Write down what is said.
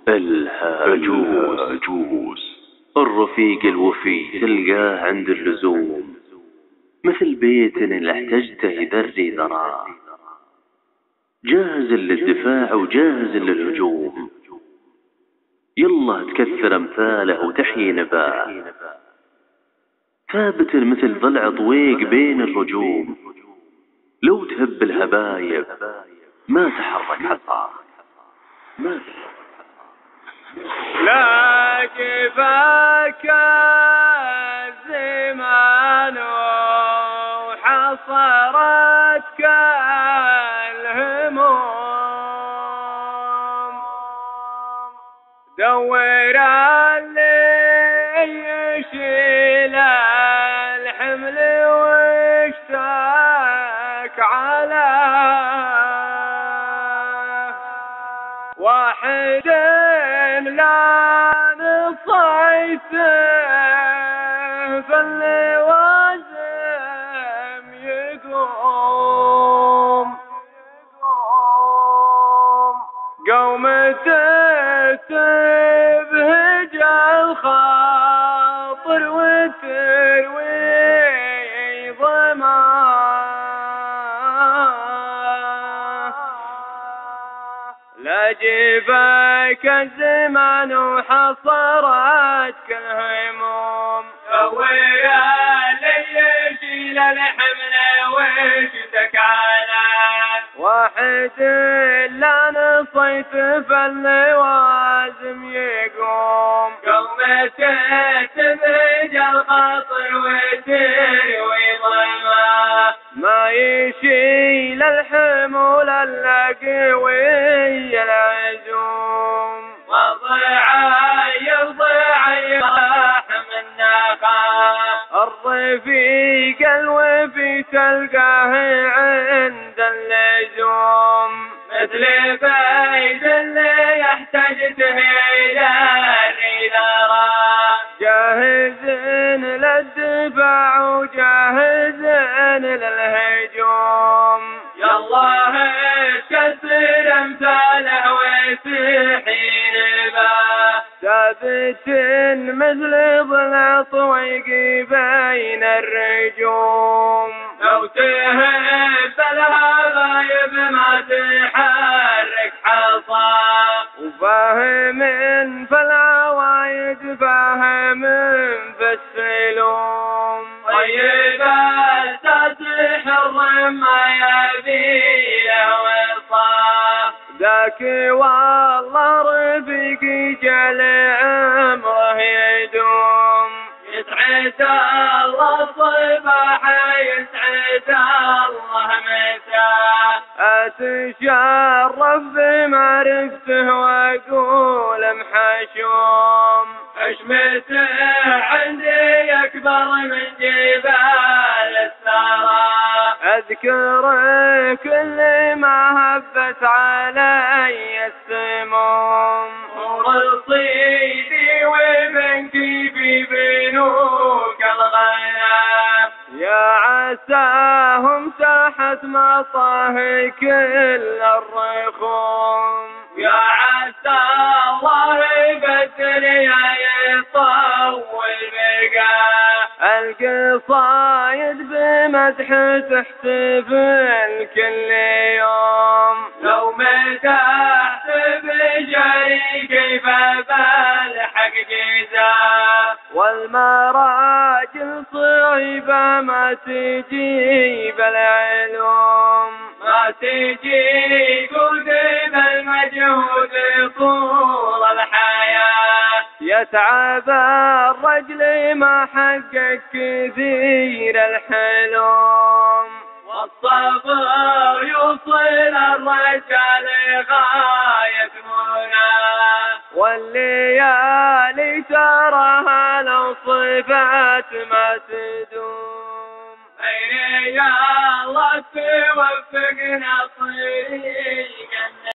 الهاجوس الرفيق الوفي تلقاه عند اللزوم، مثل بيت إن احتجته يذري ذراه، جاهز للدفاع وجاهز للهجوم. يلا تكثر أمثاله وتحيي نباه، ثابت مثل ضلع طويق بين الرجوم. لو تهب الهبايب ما تحرك حصاه، لا جفاك الزمان وحصرتك الهموم، دور اللي يشيل الحمل واشتاك عليه، واحد لا نصيته فاللوازم يقوم، قومته تبهج الخاطر وتروي ظماه. لا جفاك الزمان وحصرتك الهموم، سويا اللي يشيل الحمل واشتك عليه، واحد لا نصيت فاللوازم يقوم، قومته تبهج الخاطر وتروي ظلمه، ما يشيل الحمول الا قوي العزوم، والضعي راح من نخاف، الرفيق الوفي تلقاه عند اللزوم، مثل بيت اللي يحتاج تهيل ذراه، جاهز للدفاع وجاهز للهجوم. يالله كسر امثاله وتحين باه، ثابت مثل ضلع طويق بين الرجوم، لو تهب الهبايب ما تحرك حصاه، وفاهم فالعوايد فاهم في السلوم، طيب التاسح الرمى يبي له وصاه، ذاك والله رفيقي جل عمره يدوم، يسعد الله صباح يسعد الله مساه، اتشرف بمعرفته واقول محشوم، حشمته عندي اكبر من جبال الثرى، اذكر كل ما هبت علي السموم، ورصيدي وبنكي في بنوك الغنى، يا عساهم ساحت مطاه كل الرخوم، يا عسى الله يبدل يا يطول بقاه، القصايد بمدح تحتفل كل يوم، لو مدحت بجري كيف بالحق جزاه، والمراجل صعيبة ما تجيب العلوم، ما تجي قلب المجهود طول الحياة، يتعب الرجل ما حقق كثير الحلوم، والصبر يوصل الرجال غاية مناه، والليالي تراها لو صفات ما تدوم، أين يا الله توفقنا صيري